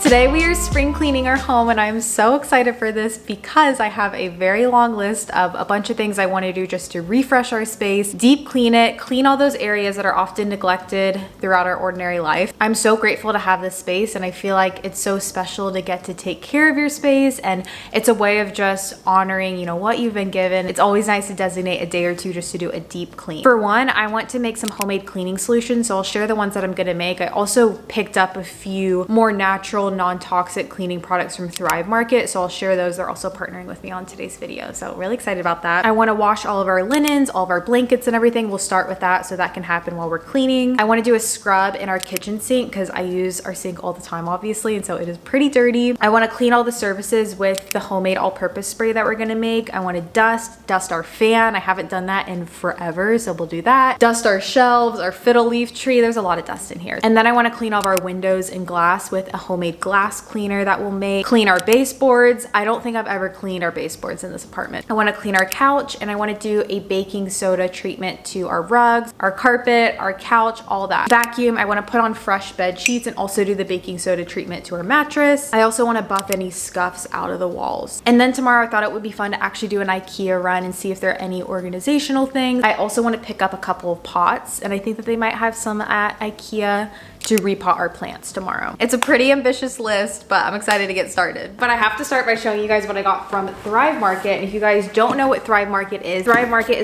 Today we are spring cleaning our home and I'm so excited for this because I have a very long list of a bunch of things I want to do just to refresh our space, deep clean it, clean all those areas that are often neglected throughout our ordinary life. I'm so grateful to have this space and I feel like it's so special to get to take care of your space, and it's a way of just honoring, you know, what you've been given. It's always nice to designate a day or two just to do a deep clean. For one, I want to make some homemade cleaning solutions, so I'll share the ones that I'm going to make. I also picked up a few more natural, non-toxic cleaning products from Thrive Market, so I'll share those. They're also partnering with me on today's video, so really excited about that. I want to wash all of our linens, all of our blankets and everything. We'll start with that so that can happen while we're cleaning. I want to do a scrub in our kitchen sink because I use our sink all the time obviously, and so it is pretty dirty. I want to clean all the surfaces with the homemade all-purpose spray that we're going to make. I want to dust our fan. I haven't done that in forever, so we'll do that. Dust our shelves, our fiddle leaf tree. There's a lot of dust in here. And then I want to clean all of our windows and glass with a homemade glass cleaner that we'll make. Clean our baseboards. I don't think I've ever cleaned our baseboards in this apartment. I want to clean our couch, and I want to do a baking soda treatment to our rugs, our carpet, our couch, all that. Vacuum. I want to put on fresh bed sheets and also do the baking soda treatment to our mattress. I also want to buff any scuffs out of the walls. And then tomorrow I thought it would be fun to actually do an IKEA run and see if there are any organizational things. I also want to pick up a couple of pots, and I think that they might have some at IKEA to repot our plants tomorrow. It's a pretty ambitious list, but I'm excited to get started. But I have to start by showing you guys what I got from Thrive Market. And if you guys don't know what Thrive Market is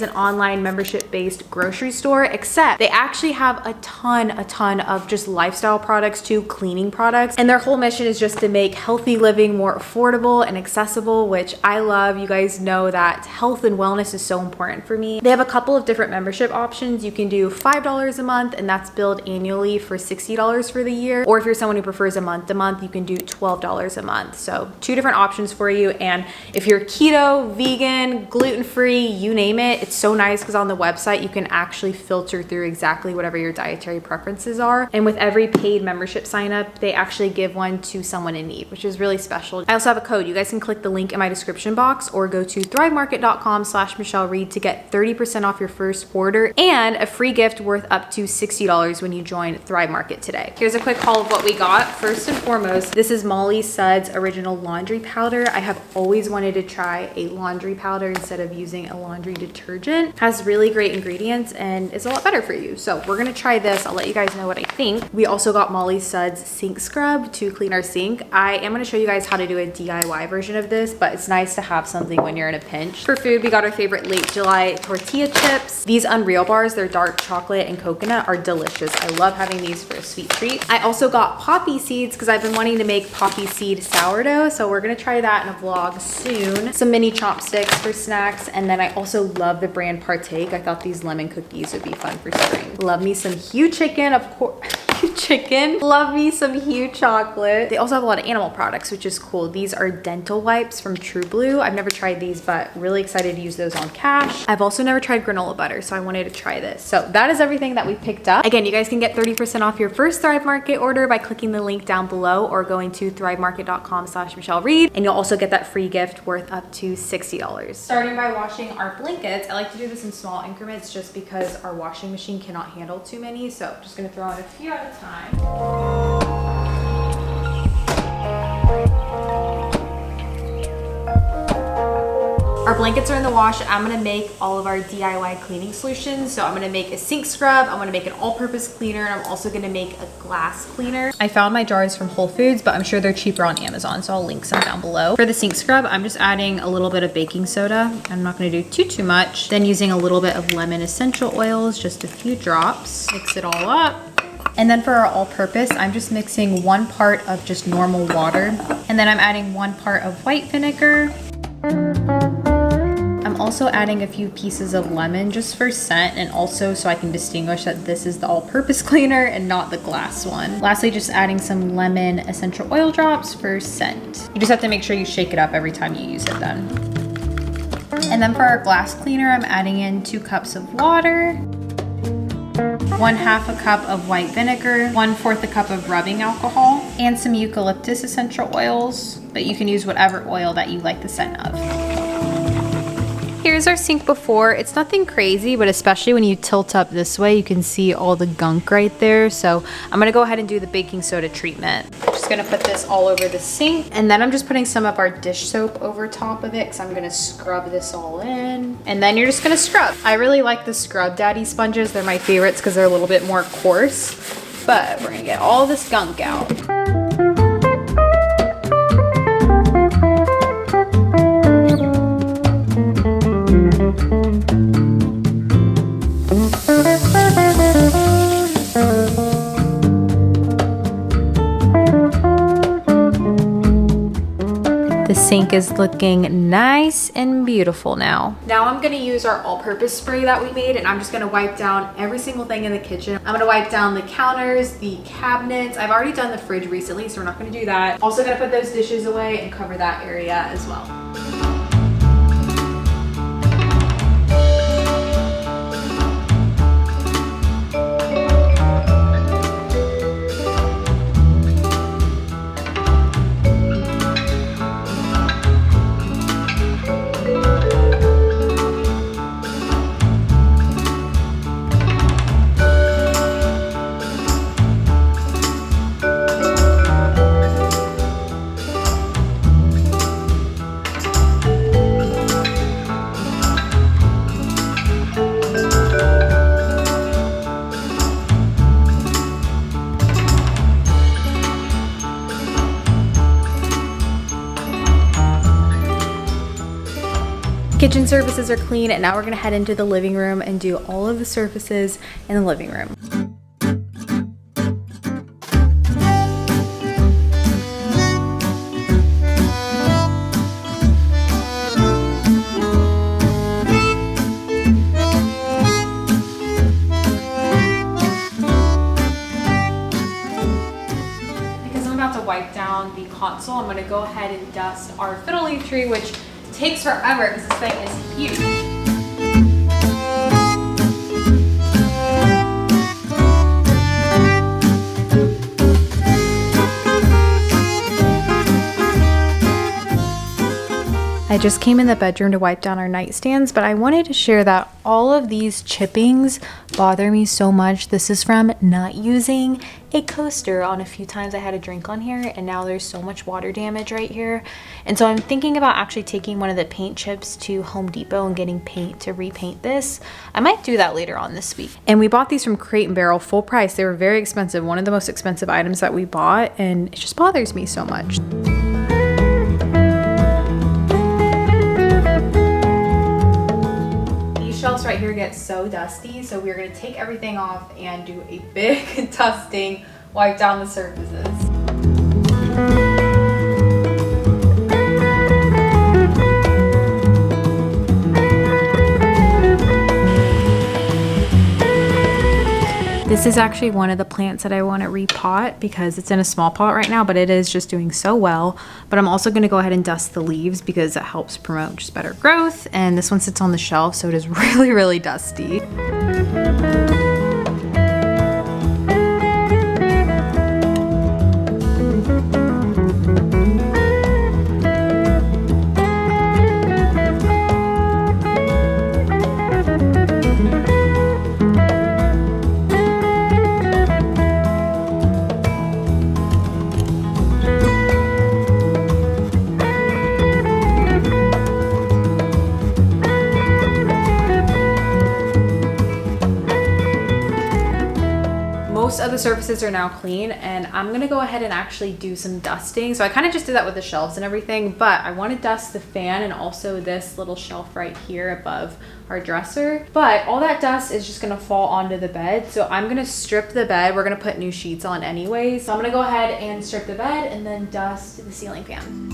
an online membership-based grocery store, except they actually have a ton of just lifestyle products to cleaning products. And their whole mission is just to make healthy living more affordable and accessible, which I love. You guys know that health and wellness is so important for me. They have a couple of different membership options. You can do $5 a month, and that's billed annually for $60 for the year. Or if you're someone who prefers a month to month, you can do $12 a month. So two different options for you. And if you're keto, vegan, gluten-free, you name it, it's so nice because on the website you can actually filter through exactly whatever your dietary preferences are. And with every paid membership sign up, they actually give one to someone in need, which is really special. I also have a code. You guys can click the link in my description box or go to thrivemarket.com/MichelleReed to get 30% off your first order and a free gift worth up to $60 when you join Thrive Market today. Here's a quick haul of what we got. First and foremost, this is Molly Suds original laundry powder. I have always wanted to try a laundry powder instead of using a laundry detergent. It has really great ingredients and it's a lot better for you. So we're gonna try this. I'll let you guys know what I think. We also got Molly Suds sink scrub to clean our sink. I am gonna show you guys how to do a DIY version of this, but it's nice to have something when you're in a pinch. For food, we got our favorite late July tortilla chips. These Unreal bars, they're dark chocolate and coconut, are delicious. I love having these for a sweet treat. I also got poppy seeds because I've been wanting to make poppy seed sourdough, so we're gonna try that in a vlog soon. Some mini chopsticks for snacks, and then I also love the brand Partake. I thought these lemon cookies would be fun for spring. Love me some Hue chicken, of course. Chicken. Love me some Hue chocolate. They also have a lot of animal products, which is cool. These are dental wipes from True Blue. I've never tried these, but really excited to use those on cash. I've also never tried granola butter, so I wanted to try this. So that is everything that we picked up. Again, you guys can get 30% off your first Thrive Market order by clicking the link down below or going to thrivemarket.com/MichelleReed, and you'll also get that free gift worth up to $60. Starting by washing our blankets. I like to do this in small increments just because our washing machine cannot handle too many, so I'm just gonna throw in a few at a time. Our blankets are in the wash. I'm gonna make all of our DIY cleaning solutions. So I'm gonna make a sink scrub, I'm gonna make an all-purpose cleaner, and I'm also gonna make a glass cleaner. I found my jars from Whole Foods, but I'm sure they're cheaper on Amazon, so I'll link some down below. For the sink scrub, I'm just adding a little bit of baking soda. I'm not gonna do too much. Then using a little bit of lemon essential oils, just a few drops. Mix it all up. And then for our all-purpose, I'm just mixing 1 part of just normal water, and then I'm adding 1 part of white vinegar. I'm also adding a few pieces of lemon just for scent, and also so I can distinguish that this is the all-purpose cleaner and not the glass one. Lastly, just adding some lemon essential oil drops for scent. You just have to make sure you shake it up every time you use it then. And then for our glass cleaner, I'm adding in 2 cups of water, 1/2 a cup of white vinegar, 1/4 a cup of rubbing alcohol, and some eucalyptus essential oils, but you can use whatever oil that you like the scent of. here's our sink before. It's nothing crazy, but especially when you tilt up this way, you can see all the gunk right there. So I'm gonna go ahead and do the baking soda treatment. I'm just gonna put this all over the sink, and then I'm just putting some of our dish soap over top of it because I'm gonna scrub this all in. And then you're just gonna scrub. I really like the Scrub Daddy sponges. They're my favorites because they're a little bit more coarse, but we're gonna get all this gunk out. The sink is looking nice and beautiful now. Now I'm gonna use our all-purpose spray that we made, and I'm just gonna wipe down every single thing in the kitchen. I'm gonna wipe down the counters, the cabinets. I've already done the fridge recently, so we're not gonna do that. Also gonna put those dishes away and cover that area as well. Kitchen surfaces are clean, and now we're gonna head into the living room and do all of the surfaces in the living room. Because I'm about to wipe down the console, I'm gonna go ahead and dust our fiddle leaf tree, which takes forever because this thing is huge. I just came in the bedroom to wipe down our nightstands, but I wanted to share that all of these chippings bother me so much. This is from not using a coaster on a few times I had a drink on here, and now there's so much water damage right here. And so I'm thinking about actually taking one of the paint chips to Home Depot and getting paint to repaint this. I might do that later on this week. And we bought these from Crate and Barrel full price. They were very expensive, one of the most expensive items that we bought, and it just bothers me so much. Shelves right here get so dusty, so we're going to take everything off and do a big dusting, wipe down the surfaces. This is actually one of the plants that I want to repot because it's in a small pot right now, but it is just doing so well. But I'm also going to go ahead and dust the leaves because it helps promote just better growth. And this one sits on the shelf, so it is really, really dusty. Most of the surfaces are now clean, and I'm gonna go ahead and actually do some dusting. So I kind of just did that with the shelves and everything, but I want to dust the fan and also this little shelf right here above our dresser. But all that dust is just gonna fall onto the bed, so I'm gonna strip the bed. We're gonna put new sheets on anyway, so I'm gonna go ahead and strip the bed and then dust the ceiling fan.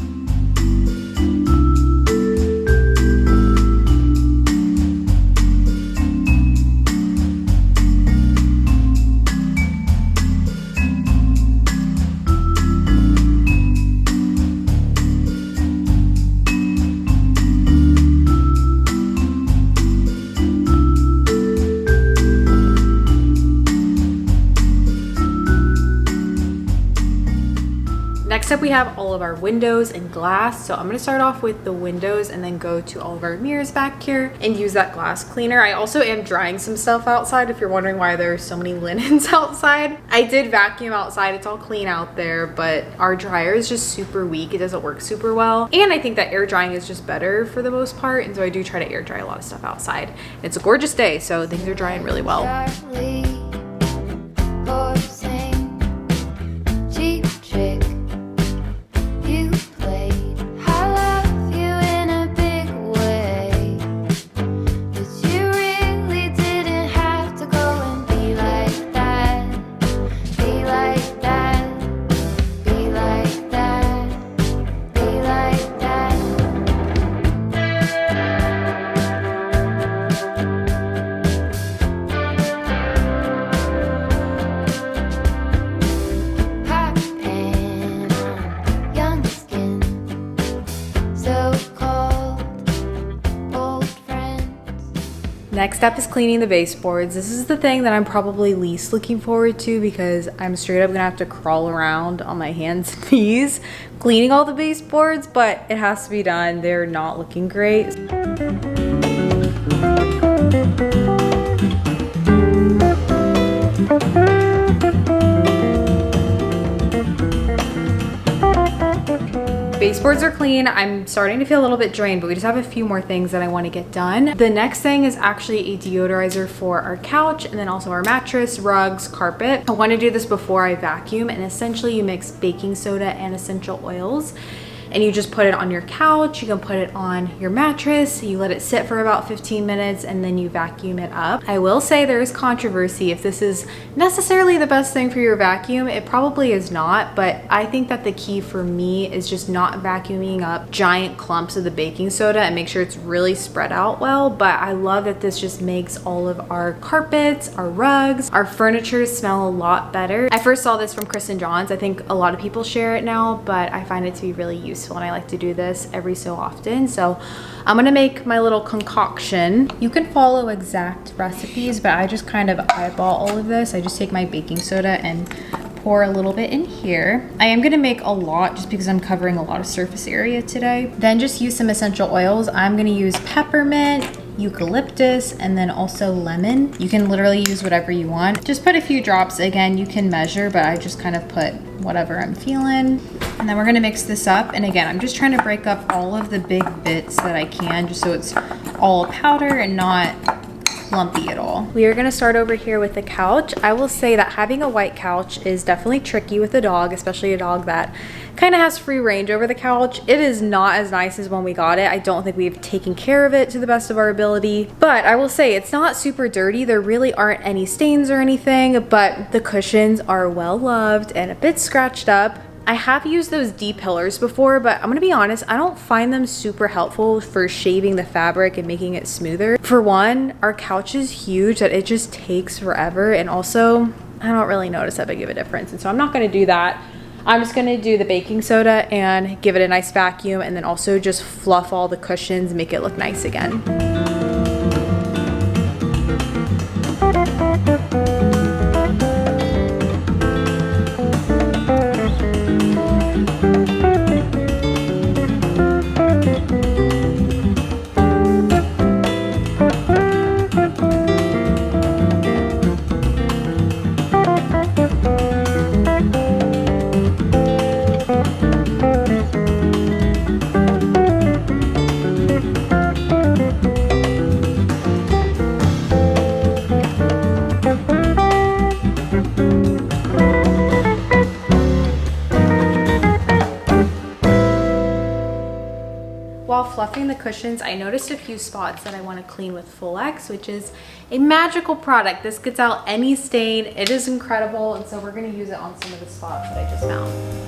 Next Next up, we have all of our windows and glass. So I'm gonna start off with the windows and then go to all of our mirrors back here and use that glass cleaner. I also am drying some stuff outside if you're wondering why there are so many linens outside. I did vacuum outside, it's all clean out there, but our dryer is just super weak. It doesn't work super well. And I think that air drying is just better for the most part. And so I do try to air dry a lot of stuff outside. It's a gorgeous day, so things are drying really well. Next up is cleaning the baseboards. This is the thing that I'm probably least looking forward to because I'm straight up gonna have to crawl around on my hands and knees cleaning all the baseboards, but it has to be done. They're not looking great. Baseboards are clean. I'm starting to feel a little bit drained, but we just have a few more things that I want to get done. The next thing is actually a deodorizer for our couch and then also our mattress, rugs, carpet. I want to do this before I vacuum, and essentially you mix baking soda and essential oils and you just put it on your couch. You can put it on your mattress. You let it sit for about 15 minutes and then you vacuum it up. I will say there is controversy if this is necessarily the best thing for your vacuum. It probably is not, but I think that the key for me is just not vacuuming up giant clumps of the baking soda and make sure it's really spread out well. But I love that this just makes all of our carpets, our rugs, our furniture smell a lot better. I first saw this from Chris and John's. I think a lot of people share it now, but I find it to be really useful and I like to do this every so often. So I'm gonna make my little concoction. You can follow exact recipes, but I just kind of eyeball all of this. I just take my baking soda and pour a little bit in here. I am gonna make a lot just because I'm covering a lot of surface area today. Then just use some essential oils. I'm gonna use peppermint, eucalyptus, and then also lemon. You can literally use whatever you want. Just put a few drops. Again, you can measure, but I just kind of put whatever I'm feeling. And then we're gonna mix this up. And again, I'm just trying to break up all of the big bits that I can, just so it's all powder and not lumpy at all. We are gonna start over here with the couch. I will say that having a white couch is definitely tricky with a dog, especially a dog that kind of has free range over the couch. It is not as nice as when we got it. I don't think we've taken care of it to the best of our ability, but I will say it's not super dirty. There really aren't any stains or anything, but the cushions are well loved and a bit scratched up. I have used those D-pillars before, but I'm gonna be honest, I don't find them super helpful for shaving the fabric and making it smoother. For one, our couch is huge that it just takes forever, and also I don't really notice that big of a difference, and so I'm not gonna do that. I'm just gonna do the baking soda and give it a nice vacuum, and then also just fluff all the cushions, make it look nice again. While fluffing the cushions, I noticed a few spots that I want to clean with Full X, which is a magical product. This gets out any stain. It is incredible, and so we're going to use it on some of the spots that I just found.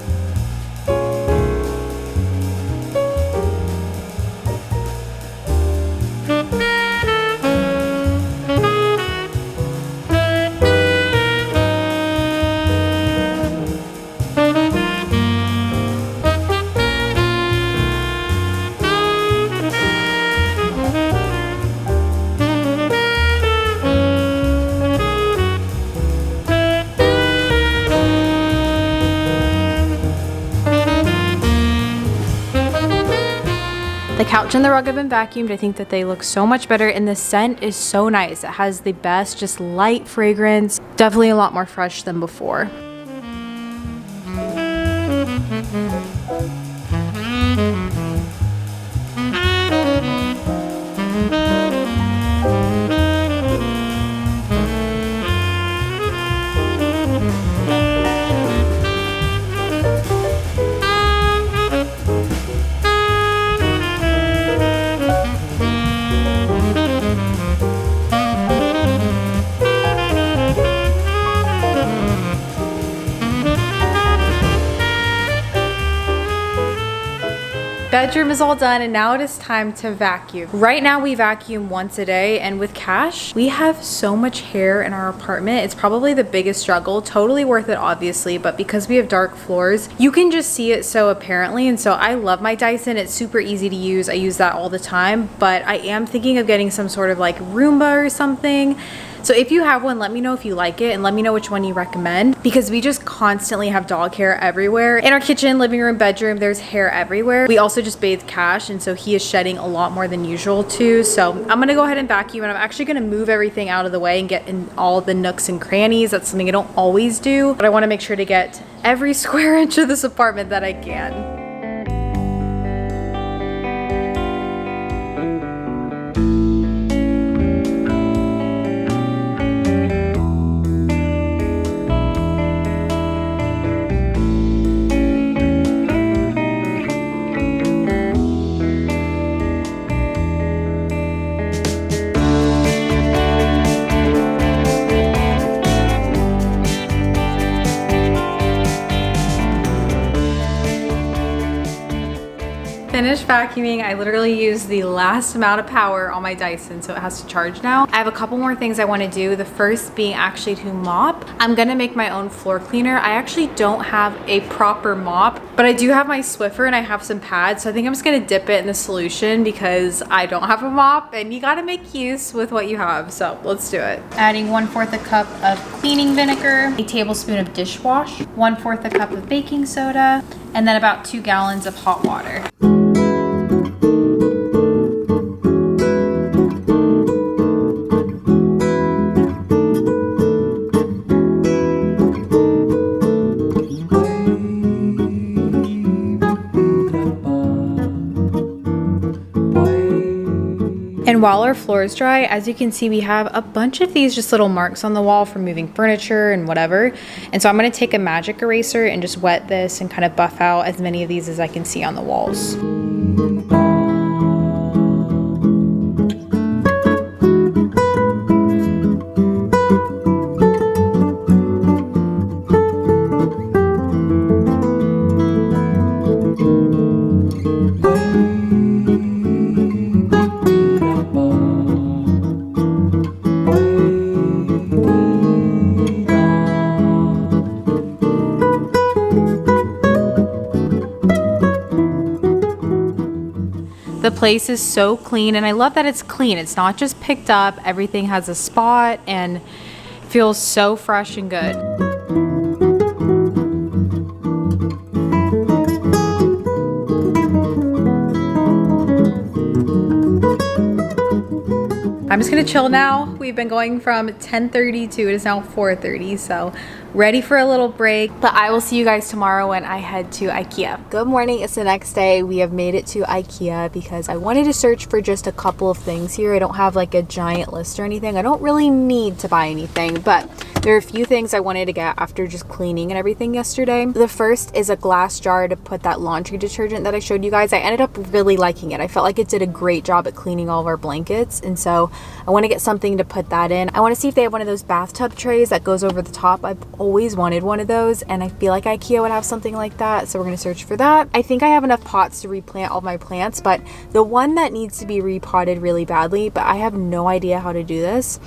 The couch and the rug have been vacuumed. I think that they look so much better, and the scent is so nice. It has the best, just light fragrance. Definitely a lot more fresh than before. Bedroom is all done, and now it is time to vacuum. Right now we vacuum once a day, and with Cash, we have so much hair in our apartment. It's probably the biggest struggle. Totally worth it, obviously, but because we have dark floors, you can just see it so apparently. And so I love my Dyson. It's super easy to use. I use that all the time, but I am thinking of getting some sort of like Roomba or something. So if you have one, let me know if you like it, and let me know which one you recommend, because we just constantly have dog hair everywhere. In our kitchen, living room, bedroom, there's hair everywhere. We also just bathed Cash, and so he is shedding a lot more than usual too. So I'm gonna go ahead and vacuum, and I'm actually gonna move everything out of the way and get in all the nooks and crannies. That's something I don't always do, but I wanna make sure to get every square inch of this apartment that I can. Finished vacuuming. I literally used the last amount of power on my Dyson, so it has to charge now. I have a couple more things I want to do. The first being actually to mop. I'm gonna make my own floor cleaner. I actually don't have a proper mop, but I do have my Swiffer and I have some pads, so I think I'm just gonna dip it in the solution because I don't have a mop, and you gotta make use with what you have. So let's do it. Adding 1/4 a cup of cleaning vinegar, a tablespoon of dishwash, 1/4 a cup of baking soda, and then about 2 gallons of hot water. And while our floor is dry, as you can see, we have a bunch of these just little marks on the wall from moving furniture and whatever. And so I'm gonna take a magic eraser and just wet this and kind of buff out as many of these as I can see on the walls. The place is so clean, and I love that it's clean. It's not just picked up. Everything has a spot and feels so fresh and good. I'm just gonna chill now. We've been going from 10:30 to it is now 4:30, so ready for a little break. But I will see you guys tomorrow when I head to IKEA. Good morning, it's the next day. We have made it to IKEA because I wanted to search for just a couple of things here. I don't have like a giant list or anything. I don't really need to buy anything, but there are a few things I wanted to get after just cleaning and everything yesterday. The first is a glass jar to put that laundry detergent that I showed you guys. I ended up really liking it. I felt like it did a great job at cleaning all of our blankets, and so I want to get something to put that in. I want to see if they have one of those bathtub trays that goes over the top. I've always wanted one of those, and I feel like IKEA would have something like that, so we're going to search for that. I think I have enough pots to replant all my plants, but the one that needs to be repotted really badly, but I have no idea how to do this,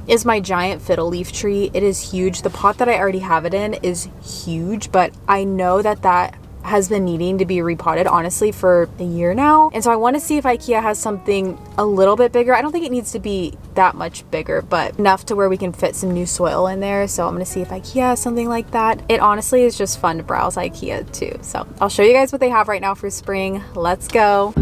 is my giant fiddle leaf tree. It is huge. The pot that I already have it in is huge, but I know that that has been needing to be repotted honestly for a year now, and so I want to see if IKEA has something a little bit bigger. I don't think it needs to be that much bigger, but enough to where we can fit some new soil in there. So I'm going to see if IKEA has something like that. It honestly is just fun to browse IKEA too, so I'll show you guys what they have right now for spring. Let's go.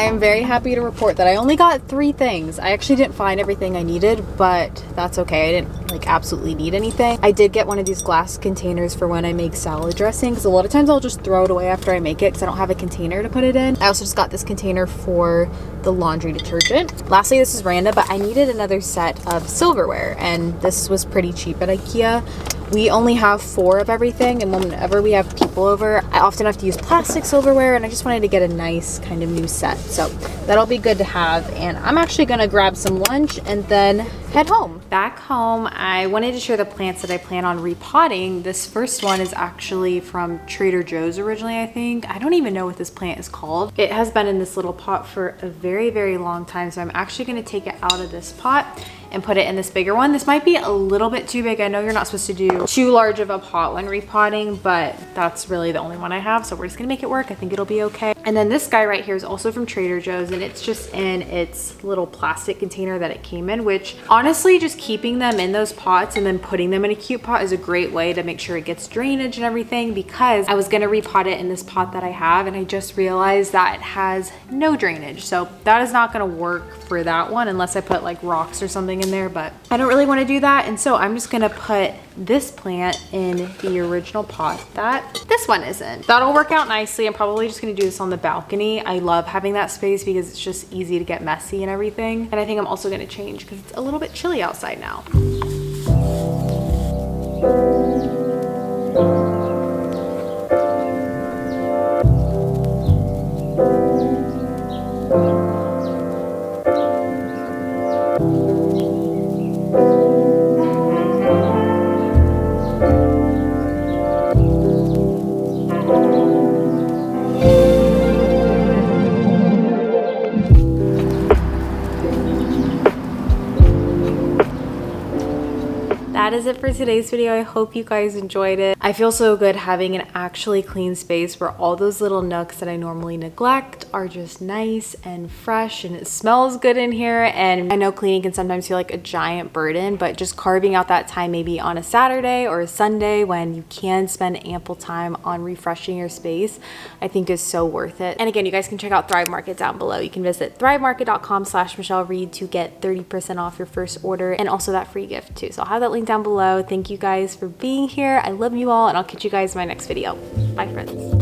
am very happy to report that I only got 3 things. I actually didn't find everything I needed, but that's okay. I didn't like absolutely need anything. I did get one of these glass containers for when I make salad dressing, because a lot of times I'll just throw it away after I make it because I don't have a container to put it in. I also just got this container for the laundry detergent. Lastly, this is random, but I needed another set of silverware, and this was pretty cheap at IKEA. We only have 4 of everything, and whenever we have people over, I often have to use plastic silverware, and I just wanted to get a nice kind of new set. So that'll be good to have, and I'm actually gonna grab some lunch and then head home. Back home, I wanted to share the plants that I plan on repotting. This first one is actually from Trader Joe's originally, I think. I don't even know what this plant is called. It has been in this little pot for a very, very long time, so I'm actually gonna take it out of this pot and put it in this bigger one. This might be a little bit too big. I know you're not supposed to do too large of a pot when repotting, but that's really the only one I have, so we're just gonna make it work. I think it'll be okay. And then this guy right here is also from Trader Joe's, and it's just in its little plastic container that it came in, which honestly, just keeping them in those pots and then putting them in a cute pot is a great way to make sure it gets drainage and everything, because I was gonna repot it in this pot that I have, and I just realized that it has no drainage. So that is not gonna work for that one unless I put like rocks or something in there, but I don't really want to do that, and so I'm just gonna put this plant in the original pot that this one is in. That'll work out nicely. I'm probably just gonna do this on the balcony. I love having that space because it's just easy to get messy and everything, and I think I'm also gonna change because it's a little bit chilly outside now. That is it for today's video. I hope you guys enjoyed it. I feel so good having an actually clean space where all those little nooks that I normally neglect are just nice and fresh, and it smells good in here. And I know cleaning can sometimes feel like a giant burden, but just carving out that time maybe on a Saturday or a Sunday when you can spend ample time on refreshing your space, I think is so worth it. And again, you guys can check out Thrive Market down below. You can visit thrivemarket.com/MichelleReed to get 30% off your first order, and also that free gift too. So I'll have that link down below. Thank you guys for being here. I love you all, and I'll catch you guys in my next video. Bye, friends.